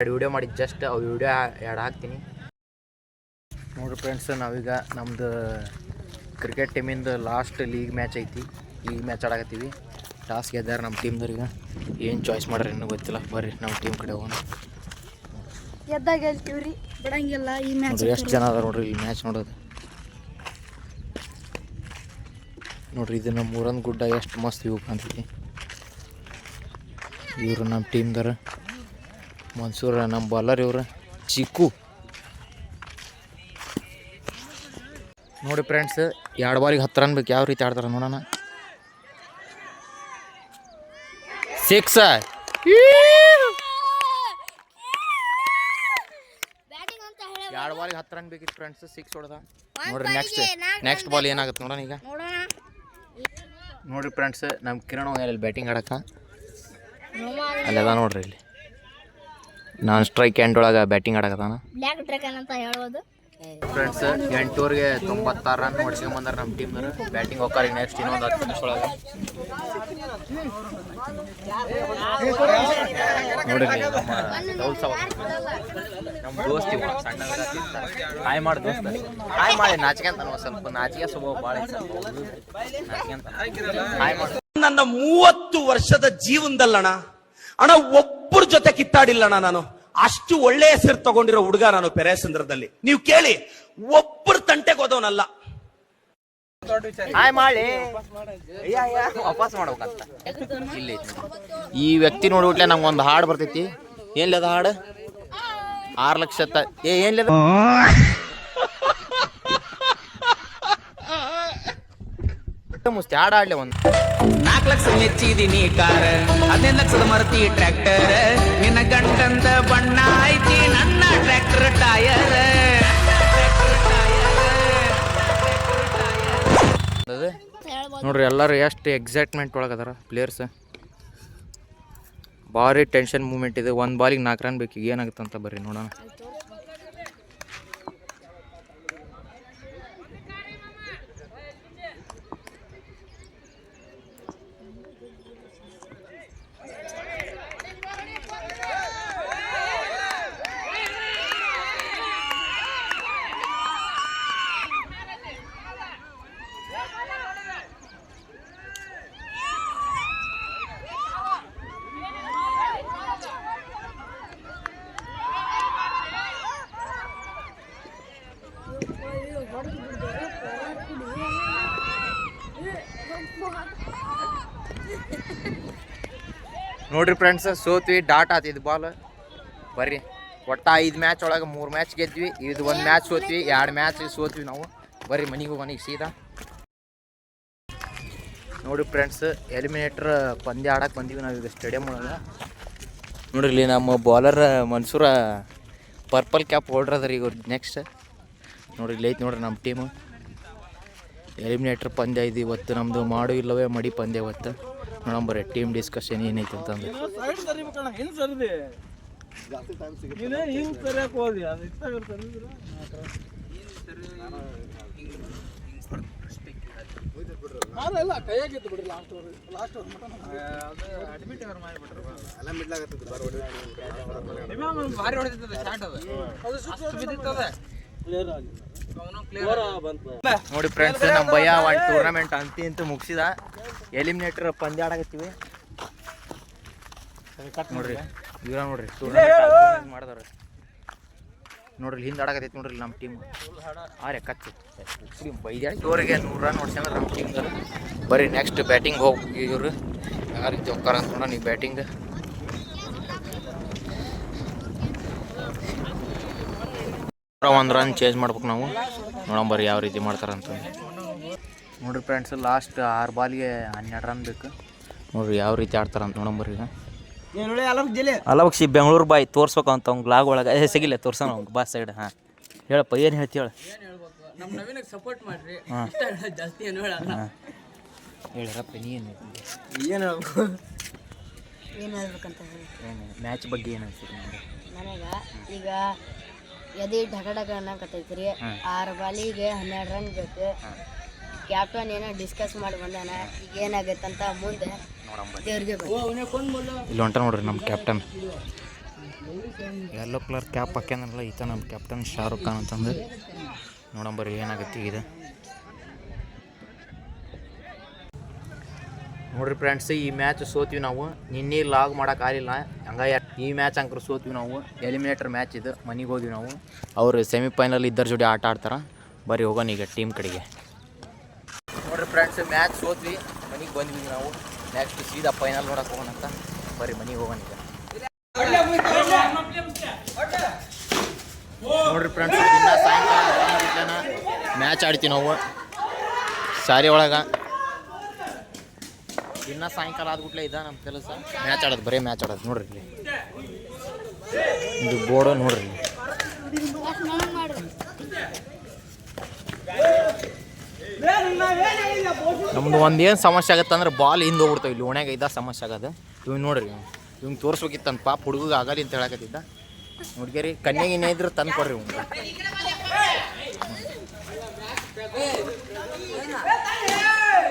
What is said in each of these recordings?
Video ಮಾಡಿದ್ದು just ಅವು video ಎರಡು ಹಾಕ್ತೀನಿ ನೋಡಿರಿ ಫ್ರೆಂಡ್ಸ್. ನಾವೀಗ ನಮ್ಮದು ಕ್ರಿಕೆಟ್ ಟೀಮಿಂದು ಲಾಸ್ಟ್ ಲೀಗ್ ಮ್ಯಾಚ್ ಐತಿ. ಲೀಗ್ ಮ್ಯಾಚ್ ಆಡಕತ್ತೀವಿ. ಟಾಸ್ ಗೆದ್ದಾರ ನಮ್ಮ ಟೀಮ್ದವ್ರಿಗೆ. ಏನು ಚಾಯ್ಸ್ ಮಾಡ್ರಿ ಇನ್ನೂ ಗೊತ್ತಿಲ್ಲ. ಬರ್ರಿ ನಮ್ಮ ಟೀಮ್ ಕಡೆ ಹೋಗೋಣ. ಗೆದ್ದಾಗ ಹೇಳ್ತೀವಿ ರೀ, ಬಿಡಂಗಿಲ್ಲ. ಈ ಮ್ಯಾಚ್ ಎಷ್ಟು ಜನ ಅದ ನೋಡ್ರಿ ಈ ಮ್ಯಾಚ್ ನೋಡೋದು. ನೋಡ್ರಿ ಇದು ನಮ್ಮ ಊರನ್ ಗುಡ್ಡ ಎಷ್ಟು ಮಸ್ತ್ ವ್ಯೂ ಕಾಣ್ತೈತಿ. ಇವರು ನಮ್ಮ ಟೀಮ್ದವ್ರು ಮನ್ಸೂರ, ನಮ್ಮ ಬಾಲರ್ ಇವ್ರು ಚಿಕ್ಕು. ನೋಡಿ ಫ್ರೆಂಡ್ಸ್, 2 ಬಾಲಿಗೆ 10 ರನ್ ಬೇಕು. ಯಾವ ರೀತಿ ಆಡ್ತಾರೆ ನೋಡೋಣ. 6 2 ಬಾಲಿಗೆ 10 ರನ್ ಬೇಕಿತ್ತು ಫ್ರೆಂಡ್ಸ್. 6 ಹೊಡೆದ. ನೋಡ್ರಿ ನೆಕ್ಸ್ಟ್ ಬಾಲ್ ಏನಾಗುತ್ತೆ ನೋಡೋಣ ಈಗ. ನೋಡ್ರಿ ಫ್ರೆಂಡ್ಸ್, ನಮ್ಮ ಕಿರಣ್ ಅಲ್ಲಿ ಬ್ಯಾಟಿಂಗ್ ಆಡಕ್ಕ ಅಲ್ಲೆಲ್ಲ ನೋಡ್ರಿ. ಇಲ್ಲಿ ನಾನು ಸ್ಟ್ರೈಕ್ ಎಂಡ್ ಒಳಗೆ ಬ್ಯಾಟಿಂಗ್ ಆಡಕತ್ತಾನ ಫ್ರೆಂಡ್ಸ್. 8 ಓವರ್ಗೆ 96 ರನ್ ಹೊಡ್ಸ್ಕೊಂಬಂದಾರ ನಮ್ಮ ಟೀಮ್ನವರು. ಬ್ಯಾಟಿಂಗ್ ಹೋಗ್ತಾರೆ ನೆಕ್ಸ್ಟ್ ಇನ್ನೊಂದು 10 ನಿಮಿಷ ಒಳಗೆ. ನೋಡ್ರಿ ನಮ್ಮ ದೋಸ್ತಿ ಸಣ್ಣ ಹಾಯ್ ಮಾಡಿ ದೋಸ್ತ, ಹಾಯ್ ಮಾಡಿ. ನಾಚಿಕೆ ಅಂತ ಸ್ವಲ್ಪ ನಾಚಿಕೆ ಸ್ವಭಾವ ಭಾಳ ಹಾಯ್ ಮಾಡಿ. ನನ್ನ 30 ವರ್ಷದ ಜೀವನದಲ್ಲಣ ಅಣ್ಣ ಒಬ್ಬರ ಜೊತೆ ಕಿತ್ತಾಡಿಲ್ಲಣ್ಣ ನಾನು. ಅಷ್ಟು ಒಳ್ಳೆ ಹೆಸರು ತಗೊಂಡಿರೋ ಹುಡುಗ ನಾನು ಪೆರೇಸಂದ್ರದಲ್ಲಿ. ನೀವು ಕೇಳಿ, ಒಬ್ಬರ ತಂಟೆಗೆ ಹೋದವನಲ್ಲ. ಹಾಯ್ ಮಾಡಿ ವಾಪಸ್ ಮಾಡ್ಬೇಕಂತ ಇಲ್ಲಿ. ಈ ವ್ಯಕ್ತಿ ನೋಡ್ಬಿಟ್ಲೆ ನಮ್ಗೆ ಒಂದು ಹಾಡು ಬರ್ತೈತಿ. ಏನ್ಲಿ ಅದ ಹಾಡು? 6 ಲಕ್ಷ ಏನ್ಲಿ ಅದ? ಮುಸ್ತಿ ಹಾಡು ಆಡ್ಲಿ. ಒಂದು 4 ಲಕ್ಷ ಹೆಚ್ಚಿದೀನಿ ಕಾರ್, 15 ಲಕ್ಷದ ಮರತಿ ಟ್ರ್ಯಾಕ್ಟರ್, ನಿನ್ನ ಗಂಟಂದ ಬಣ್ಣ ಐತಿ ನನ್ನ ಟ್ರ್ಯಾಕ್ಟರ್ ಟೈರ್. ನೋಡ್ರಿ ಎಲ್ಲರೂ ಎಷ್ಟು ಎಕ್ಸೈಟ್ಮೆಂಟ್ ಒಳಗದಾರ ಪ್ಲೇಯರ್ಸ್. ಭಾರಿ ಟೆನ್ಷನ್ ಮೂಮೆಂಟ್ ಇದೆ. 1 ಬಾಲಿಗೆ 4 ರನ್ ಬೇಕು. ಏನಾಗುತ್ತೆ ಅಂತ ಬರ್ರಿ ನೋಡೋಣ. ನೋಡ್ರಿ ಫ್ರೆಂಡ್ಸ್, ಸೋತ್ವಿ. ಡಾಟ್ ಆತಿದ್ ಬಾಲ್. ಬರ್ರಿ ಒಟ್ಟ 5 ಮ್ಯಾಚ್ ಒಳಗೆ 3 ಮ್ಯಾಚ್ ಗೆದ್ವಿ. ಇದು 1 ಮ್ಯಾಚ್ ಸೋತ್ವಿ, 2 ಮ್ಯಾಚ್ ಸೋತ್ವಿ ನಾವು. ಬರ್ರಿ ಮನೆಗೆ ಹೋಗೋಣ ಸೀದಾ. ನೋಡಿ ಫ್ರೆಂಡ್ಸ್, ಎಲಿಮಿನೇಟರ್ ಪಂದ್ಯ ಆಡಕ್ಕೆ ಬಂದೀವಿ ನಾವೀಗ ಸ್ಟೇಡಿಯಂ ಒಳಗೆ. ನೋಡ್ರಿ ಇಲ್ಲಿ ನಮ್ಮ bowler Mansur purple cap holder ಅದ ರೀ ಈಗ. ನೆಕ್ಸ್ಟ್ ನೋಡ್ರಿ ಇಲ್ಲಿ ಐತಿ ನೋಡ್ರಿ ನಮ್ಮ ಟೀಮು. ಎಲಿಮಿನೇಟರ್ ಪಂದ್ಯ ಇದು ಇವತ್ತು. ನಮ್ಮದು ಮಾಡು ಇಲ್ಲವೇ ಮಡಿ ಪಂದ್ಯ ಇವತ್ತು. ನೋಡಂಬರ್ರಿ ಟೀಮ್ ಡಿಸ್ಕಷನ್ ಏನೈತೆ ಅಂತಂದು. ನೋಡಿ ಫ್ರೆಂಡ್ಸ್, ನಮ್ಮ ಭಯ ಒಂದು ಟೂರ್ನಮೆಂಟ್ ಅಂತ ಮುಗಿಸಿದ. ಎಲಿಮಿನೇಟರ್ ಪಂದ್ಯ ಆಡಕತ್ತೀವಿ ನೋಡ್ರಿ. ಇವರ ನೋಡ್ರಿ ಟೂರ್ನಮೆಂಟ್ ಮಾಡಿದವ್ರೆ ನೋಡ್ರಿ. ಹಿಂದೆ ಆಡಕತ್ತೈತಿ ನೋಡ್ರಿ ನಮ್ಮ ಟೀಮ್. ಕಚ್ಚು ಬೈದ್ಯಾಳಿವರೆಗೆ 100 ರನ್ ಹೊಡ್ಸ್ಕೊಂಡ್ರೆ ನಮ್ಮ ಟೀಮ್ದವ್ರು. ಬರ್ರಿ ನೆಕ್ಸ್ಟ್ ಬ್ಯಾಟಿಂಗ್ ಹೋಗಿ ಇವರು ಯಾವ ರೀತಿ ಹೋಗ್ತಾರ ಅಂತ ನೋಡೋಣ. ನೀವು ಬ್ಯಾಟಿಂಗ್ 1 ರನ್ ಚೇಂಜ್ ಮಾಡ್ಬೇಕು ನಾವು. ನೋಡಂಬರ್ರಿ ಯಾವ ರೀತಿ ಮಾಡ್ತಾರಂತ. ನೋಡ್ರಿ ಫ್ರೆಂಡ್ಸ್, ಲಾಸ್ಟ್ 6 ಬಾಲ್ಗೆ 12 ರನ್ ಬೇಕು. ನೋಡ್ರಿ ಯಾವ ರೀತಿ ಆಡ್ತಾರಂತ ನೋಡಂಬರ್ರಿ. ಈಗ ಅಲವಕ್ಷಿ ಬೆಂಗಳೂರು ಬಾಯ್ ತೋರ್ಸ್ಬೇಕಂತ ಅವ್ನ ಲಾಗ್ ಒಳಗೆ ಸಿಗಿಲ್ಲ ತೋರ್ಸೋಣ ಅವ್ಗೆ ಬಾ ಸೈಡ್. ಹಾಂ ಹೇಳಪ್ಪ, ಏನು ಹೇಳ್ತಿ ಹೇಳ. ಹಾಂ ಹೇಳಿರಪ್ಪ, ನೀನು ಏನು ಮ್ಯಾಚ್ ಬಗ್ಗೆ ಏನು ಹೇಳ್ತೀರಿ ನನಗೆ? ಈಗ ಎದೆ ಢಗ ಢಗ ಅನ್ನಕತ್ತೈತಿ ರೀ. 6 ಬಾಲಿಗೆ 12 ರನ್ ಬೇಕು. ಕ್ಯಾಪ್ಟನ್ ಏನೋ ಡಿಸ್ಕಸ್ ಮಾಡಿ ಬಂದಾನ. ಈಗ ಏನಾಗೈತಂತ ಮುಂದೆ ದೇವ್ರಿಗೆ ಇಲ್ಲಿ ಹೊಂಟ ನೋಡ್ರಿ ನಮ್ಮ ಕ್ಯಾಪ್ಟನ್. ಯೆಲ್ಲೋ ಕಲರ್ ಕ್ಯಾಪ್ ಹಾಕ್ಯಾನಲ್ಲ ಈತ ನಮ್ಮ ಕ್ಯಾಪ್ಟನ್ ಶಾರುಖ್ ಖಾನ್ ಅಂತಂದು ನೋಡಂಬರಿ ಏನಾಗತ್ತೆ ಇದು. ನೋಡ್ರಿ ಫ್ರೆಂಡ್ಸ್, ಈ ಮ್ಯಾಚ್ ಸೋತೀವಿ ನಾವು. ನಿನ್ನೆ ಲಾಗ್ ಮಾಡೋಕ್ಕಾಗಲಿಲ್ಲ, ಹಂಗಾಗಿ ಈ ಮ್ಯಾಚ್ ಅಂಕರು ಸೋತೀವಿ ನಾವು. ಎಲಿಮಿನೇಟರ್ ಮ್ಯಾಚ್ ಇದು, ಮನೆಗೆ ಹೋದ್ವಿ ನಾವು. ಅವರು ಸೆಮಿಫೈನಲ್ ಇದ್ದರ ಜೋಡಿ ಆಟ ಆಡ್ತಾರೆ. ಬರೀ ಹೋಗೋಣ ಈಗ ಟೀಮ್ ಕಡೆಗೆ. ನೋಡ್ರಿ ಫ್ರೆಂಡ್ಸ್, ಮ್ಯಾಚ್ ಸೋತ್ವಿ, ಮನೆಗೆ ಬಂದ್ವಿ ನಾವು. ನೆಕ್ಸ್ಟ್ ಸೀದಾ ಫೈನಲ್ ನೋಡಕ್ಕೆ ಹೋಗೋಣ ಅಂತ. ಬರೀ ಮನೆಗೆ ಹೋಗೋಣ ಈಗ. ನೋಡ್ರಿ ಫ್ರೆಂಡ್ಸ್, ದಿನ ಸಾಯಂಕಾಲ ಮ್ಯಾಚ್ ಆಡ್ತೀವಿ ನಾವು ಶಾಲೆ ಒಳಗೆ. ದಿನ ಸಾಯಂಕಾಲ ಆದ್ಬಿಟ್ಲೆ ಇದ ನಮ್ಮ ಕೆಲಸ, ಮ್ಯಾಚ್ ಆಡೋದು, ಬರೀ ಮ್ಯಾಚ್ ಆಡೋದು. ನೋಡ್ರಿ ಇಲ್ಲಿ ಇದು ಬೋರ್ಡು ನೋಡ್ರಿ. ನಮ್ದು ಒಂದೇನು ಸಮಸ್ಯೆ ಆಗತ್ತೆ ಅಂದ್ರೆ ಬಾಲ್ ಹಿಂದೆ ಹೋಗ್ಬಿಡ್ತಾವೆ. ಇಲ್ಲಿ ಓಣ್ಯಾಗ ಇದ್ದ ಸಮಸ್ಯೆ ಆಗೋದು. ಇವ್ ನೋಡ್ರಿ, ಇವ್ನು ತೋರಿಸ್ಬೇಕಿತ್ತಂತ ಪಾಪ ಹುಡುಗ ಆಗಲಿ ಅಂತ ಹೇಳಕತ್ತಿದ್ದ. ಹುಡುಗಿಯರಿ ಕನ್ಯಾಗಿನೇ ಇದ್ರೆ ತಂದು ಕೊಡ್ರಿ ಇವ್ನು.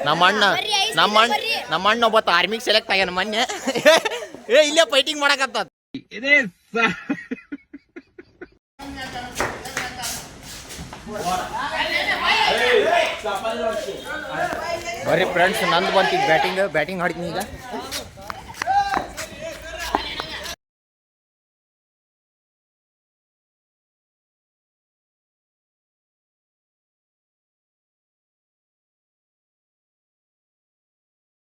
ನಮ್ಮ ಅಣ್ಣ ಒಬ್ಬತ್ತು ಆರ್ಮಿಗೆ ಸೆಲೆಕ್ಟ್ ಆಗ್ಯಾನ ಮೊನ್ನೆ. ಇಲ್ಲೇ ಫೈಟಿಂಗ್ ಮಾಡಕತ್ತ. ಬರ್ರಿ ಫ್ರೆಂಡ್ಸ್, ನಂದು ಬಂತು ಈಗ ಬ್ಯಾಟಿಂಗ್ ಆಡ್ತೀನಿ ಈಗ.